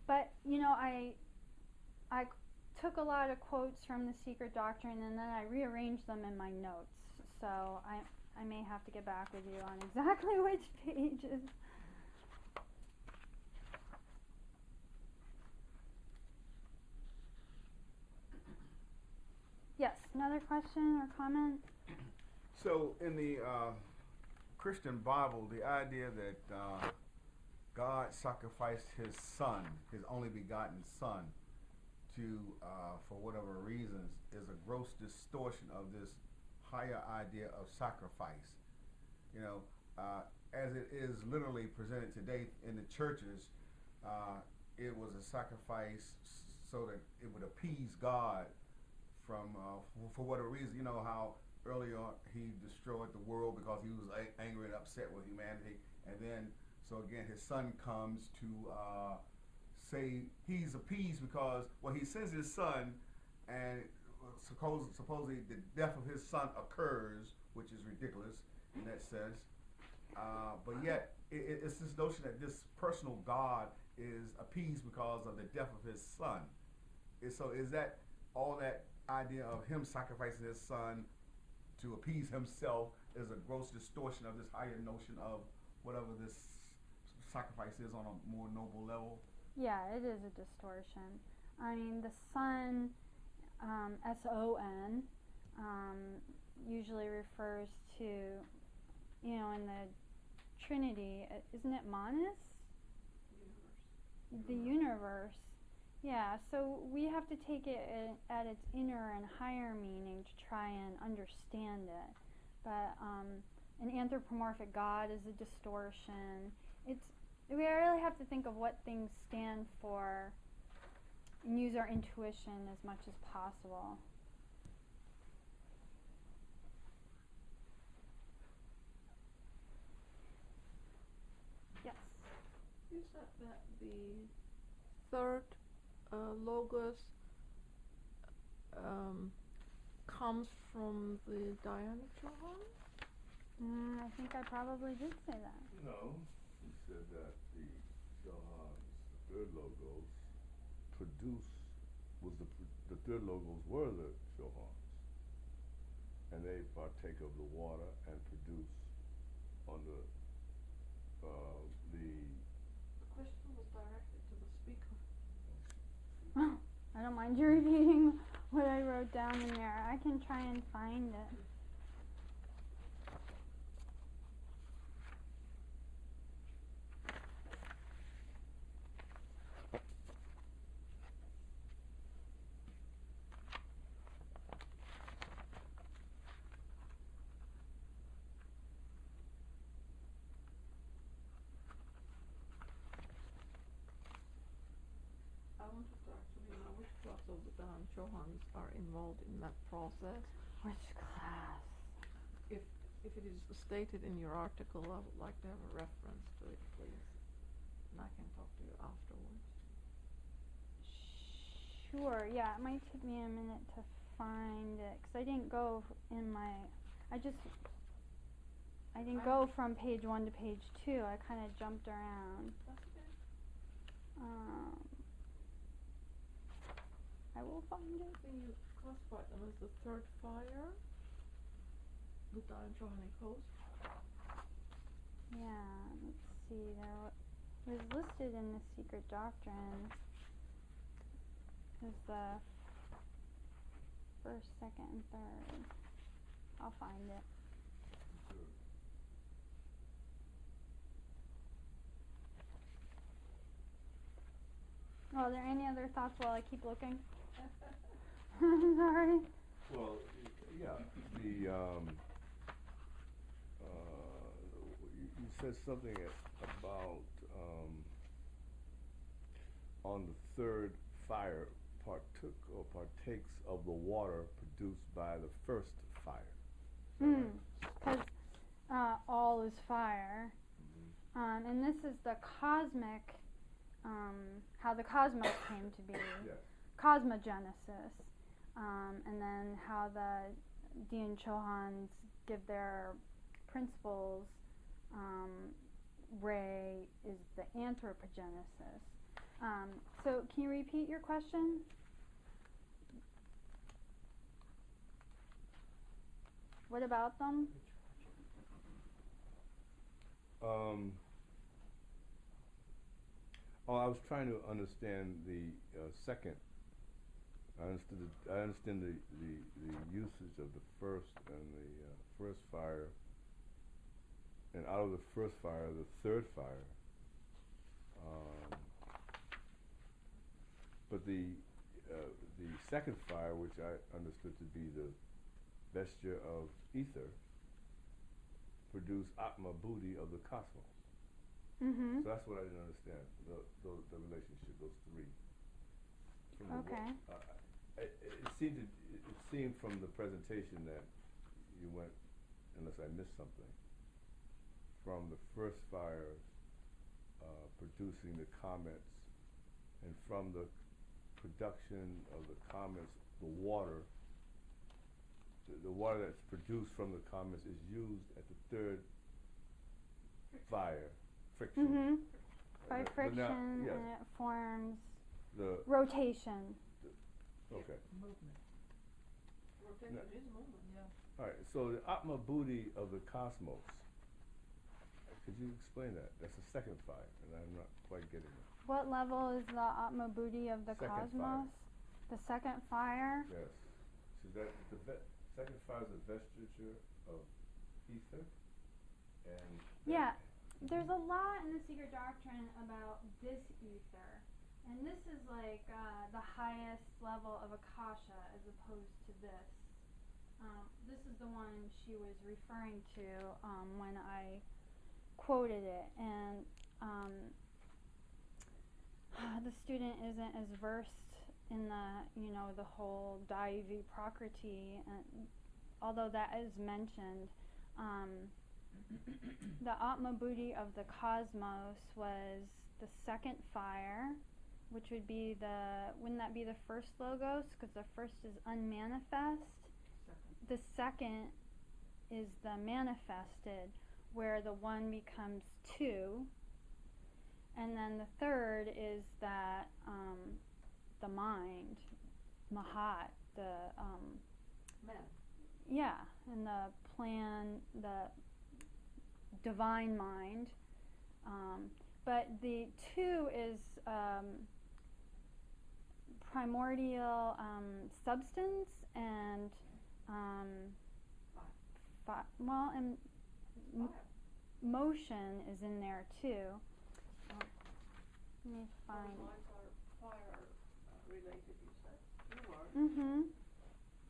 But you know, I took a lot of quotes from The Secret Doctrine and then I rearranged them in my notes. So I may have to get back with you on exactly which pages. Yes, another question or comment? So in the Christian Bible, the idea that God sacrificed his son, his only begotten son, to, for whatever reasons, is a gross distortion of this higher idea of sacrifice. You know, as it is literally presented today in the churches, it was a sacrifice so that it would appease God from, for whatever reason. You know how earlier he destroyed the world because he was angry and upset with humanity, and then, so again, his son comes to say he's appeased because, well, he sends his son, and supposedly the death of his son occurs, which is ridiculous in that sense. But yet, it's this notion that this personal God is appeased because of the death of his son. So is that all that idea of him sacrificing his son to appease himself is a gross distortion of this higher notion of whatever this sacrifice is on a more noble level? Yeah, it is a distortion. I mean, the son, S-O-N, usually refers to, you know, in the Trinity, isn't it Monis? The universe. Yeah, so we have to take it at its inner and higher meaning to try and understand it. But an anthropomorphic God is a distortion. We really have to think of what things stand for and use our intuition as much as possible. Yes? You said that the third logos comes from the Dhyanic Chohan? I think I probably did say that. No, he said that the Chohans, the third logos, the third logos were the Chohans, and they partake of the water and produce on the question was directed to the speaker. I don't mind you repeating what I wrote down in there. I can try and find it. wanted to actually know which class of the Dan Johans are involved in that process. Which class? If it is stated in your article, I would like to have a reference to it, please. And I can talk to you afterwards. Sure, yeah, it might take me a minute to find it, because I didn't go in my, I didn't go from page 1 to page 2, I kind of jumped around. That's okay. I will find it. Then you classify them as the third fire, the Dan Johani coast. Yeah, let's see, there was listed in the secret doctrine as the first, second, and third. I'll find it. Well, are there any other thoughts while I keep looking? Sorry. Well, yeah, you said something about on the third fire partook or partakes of the water produced by the first fire. Because all is fire, and this is the cosmic, how the cosmos came to be, Yes. cosmogenesis, and then how the Dian Chohans give their principles. Ray is the anthropogenesis. So can you repeat your question? What about them? I was trying to understand the second. I understand the usage of the first and the first fire, and out of the first fire, the third fire. But the second fire, which I understood to be the vesture of ether, produced Atma Buddhi of the cosmos. Mm-hmm. So that's what I didn't understand, the relationship, those three. Okay. It seemed from the presentation that you went, unless I missed something, from the first fire producing the comets, and from the production of the comets, the water that's produced from the comets is used at the third fire, friction. Mm-hmm. By But friction, now, yes, and it forms the rotation. okay. Movement. Rotation is movement, yeah. All right. So the Atma Buddhi of the cosmos. Could you explain that? That's the second fire, and I'm not quite getting it. What level is the Atma Buddhi of the Second cosmos? The second fire? Yes. So that second fire is a vestige of ether, and Yeah. There's a lot in the secret doctrine about this ether. And this is like the highest level of Akasha as opposed to this. This is the one she was referring to when I quoted it. And the student isn't as versed in the whole Daivi Prakriti, although that is mentioned. The Atma Buddhi of the cosmos was the second fire, which would be wouldn't that be the first logos? Because the first is unmanifest. The second is the manifested, where the one becomes two. And then the third is that the mind, Mahat, Man. yeah, and the plan, the divine mind. But the two is primordial substance and and motion is in there too. Let me find. Those lines are fire related, you said. You were. Mm-hmm.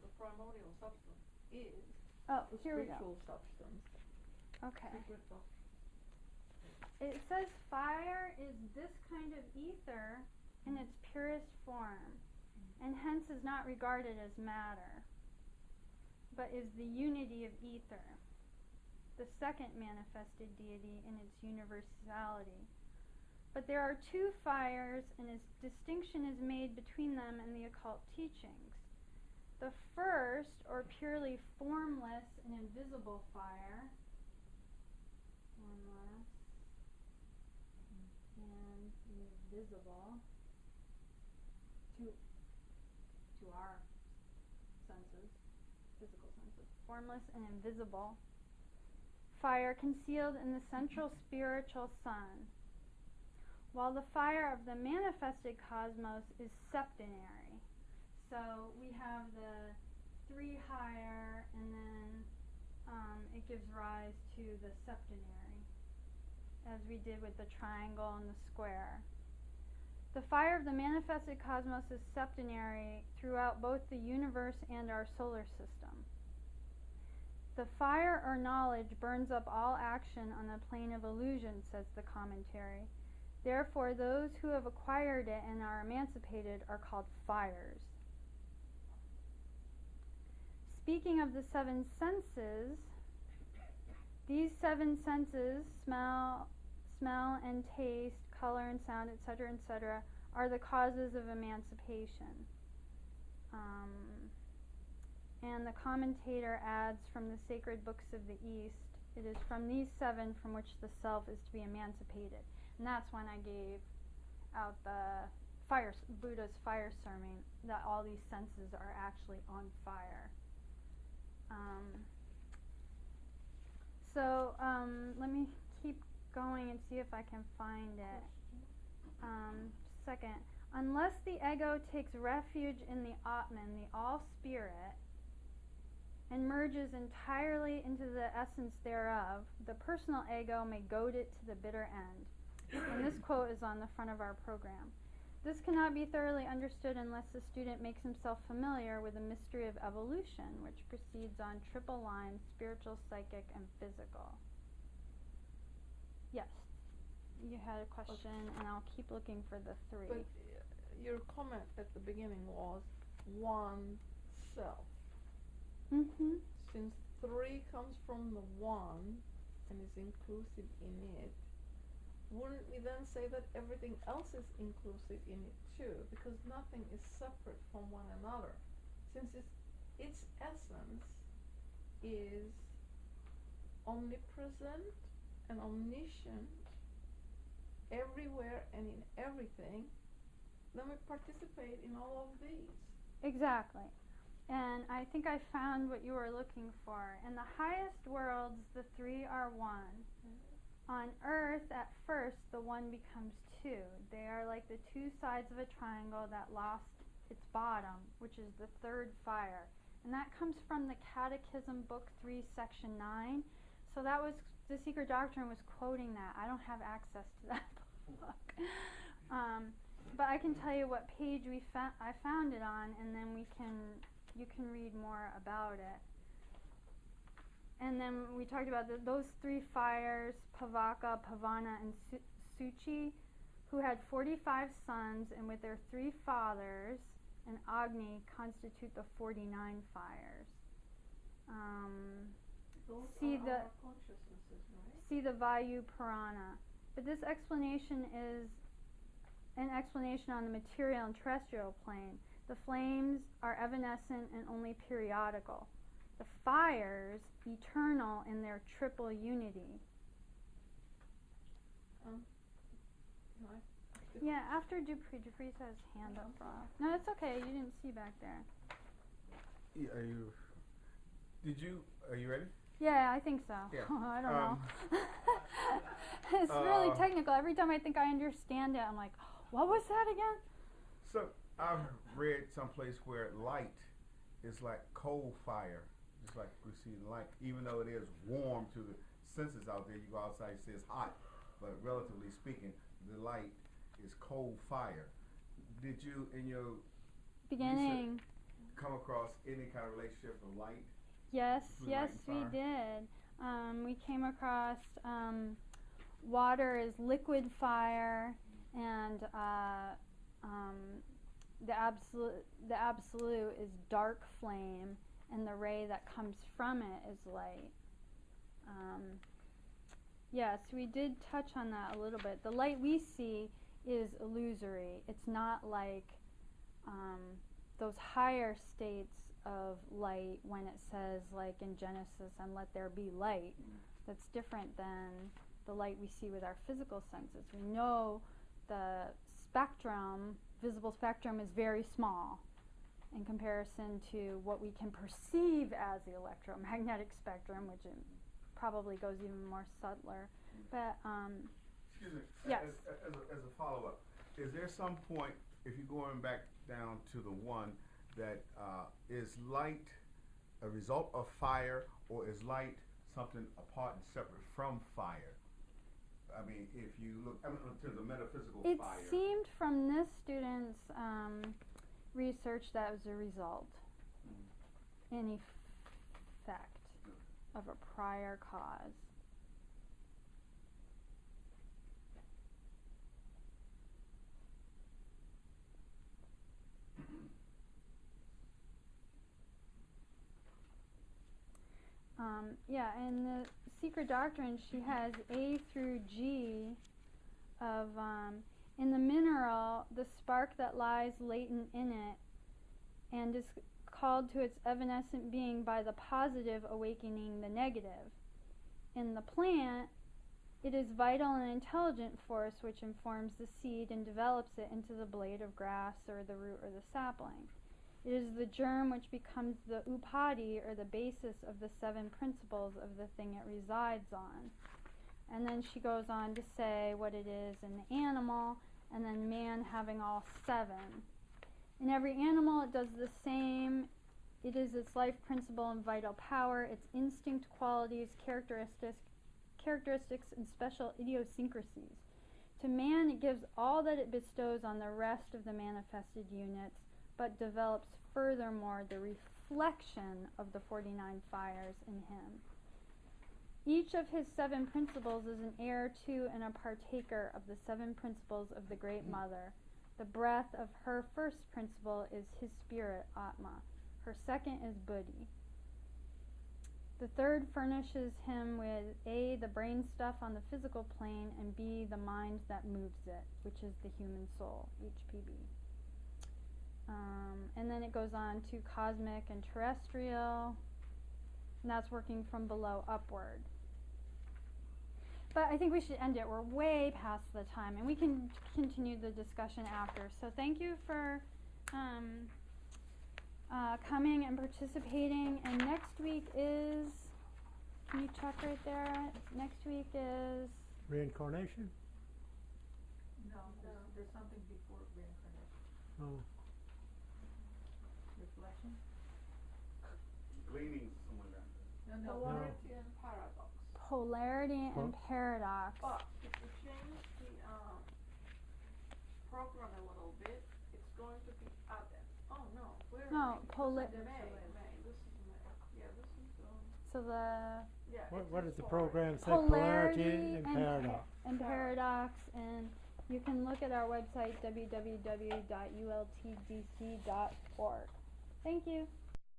The primordial substance is Oh, the here we spiritual go. substance. Okay. Secret doctrine. It says fire is this kind of ether in its purest form, and hence is not regarded as matter, but is the unity of ether, the second manifested deity in its universality. But there are two fires, and a distinction is made between them in the occult teachings. The first, or purely formless and invisible fire, formless and invisible to our senses, physical senses, formless and invisible fire concealed in the central spiritual sun, while the fire of the manifested cosmos is septenary. So we have the three higher, and then it gives rise to the septenary, as we did with the triangle and the square. The fire of the manifested cosmos is septenary throughout both the universe and our solar system. The fire or knowledge burns up all action on the plane of illusion, says the commentary. Therefore, those who have acquired it and are emancipated are called fires. Speaking of the seven senses, these seven senses, smell and taste, color and sound, etc., are the causes of emancipation. And the commentator adds from the sacred books of the East, it is from these seven from which the self is to be emancipated. And that's when I gave out the Buddha's fire sermon, that all these senses are actually on fire. Let me keep going and see if I can find it. Second, unless the ego takes refuge in the Atman, the all-spirit, and merges entirely into the essence thereof, the personal ego may goad it to the bitter end. And this quote is on the front of our program. This cannot be thoroughly understood unless the student makes himself familiar with the mystery of evolution, which proceeds on triple lines: spiritual, psychic, and physical. Yes, you had a question, and I'll keep looking for the three. But your comment at the beginning was one self. Mm-hmm. Since three comes from the one and is inclusive in it, wouldn't we then say that everything else is inclusive in it too? Because nothing is separate from one another. Since its essence is omnipresent and omniscient everywhere and in everything, then we participate in all of these. Exactly. And I think I found what you were looking for. In the highest worlds, the three are one. On earth, at first, the one becomes two. They are like the two sides of a triangle that lost its bottom, which is the third fire. And that comes from the Catechism, Book 3, Section 9. So that was, the Secret Doctrine was quoting that. I don't have access to that book. But I can tell you what page I found it on, and then you can read more about it. And then we talked about those three fires, Pavaka, Pavana, and Suchi, who had 45 sons, and with their three fathers and Agni constitute the 49 fires. See the Vayu Purana. But this explanation is an explanation on the material and terrestrial plane. The flames are evanescent and only periodical. The fires, eternal in their triple unity. Yeah, after Dupree's has hand up, Rob. No, it's okay. You didn't see back there. Yeah, are you ready? Yeah, I think so. Yeah. I don't know. It's really technical. Every time I think I understand it, I'm like, what was that again? So I've read someplace where light is like cold fire, just like we see light. Even though it is warm to the senses out there, you go outside, you say it's hot, but relatively speaking, the light is cold fire. Did you, in your beginning, come across any kind of relationship of light? Yes, between yes, light and we fire? did. We came across water is liquid fire, and the absolute is dark flame, and the ray that comes from it is light. Yes, we did touch on that a little bit. The light we see is illusory. It's not like those higher states of light when it says, like in Genesis, and let there be light. That's different than the light we see with our physical senses. We know the spectrum, visible spectrum, is very small in comparison to what we can perceive as the electromagnetic spectrum, which probably goes even more subtler. But excuse me. yes. As a follow-up, is there some point, if you're going back down to the one, that is light a result of fire, or is light something apart and separate from fire? I mean, if you look to the metaphysical fire. It seemed from this student's research that was a result, in effect, of a prior cause. Yeah, in the Secret Doctrine, she has A through G of, in the mineral, the spark that lies latent in it and is called to its evanescent being by the positive awakening the negative. In the plant, it is vital and intelligent force which informs the seed and develops it into the blade of grass or the root or the sapling. It is the germ which becomes the upadi, or the basis of the 7 principles of the thing it resides on. And then she goes on to say what it is in the animal, and then man having all 7. In every animal it does the same. It is its life principle and vital power, its instinct qualities, characteristics and special idiosyncrasies. To man it gives all that it bestows on the rest of the manifested units, but develops furthermore the reflection of the 49 fires in him. Each of his 7 principles is an heir to and a partaker of the 7 principles of the Great Mother. The breath of her first principle is his spirit, Atma. Her second is Buddhi. The third furnishes him with A, the brain stuff on the physical plane, and B, the mind that moves it, which is the human soul, HPB. And then it goes on to cosmic and terrestrial, and that's working from below upward. But I think we should end it. We're way past the time, and we can continue the discussion after. So thank you for coming and participating. And next week is, can you check right there? Next week is Reincarnation? No, there's something before reincarnation. Oh. Reflection? Gleaning somewhere down there. No. Polarity and paradox. polarity and paradox. But if you change the program a little bit, it's going to be added. Oh no, where? No, May. This is May. Yeah, this is So the yeah. What it's does the polarity. program say? polarity and paradox. and paradox, and you can look at our website www.ultdc.org. Thank you.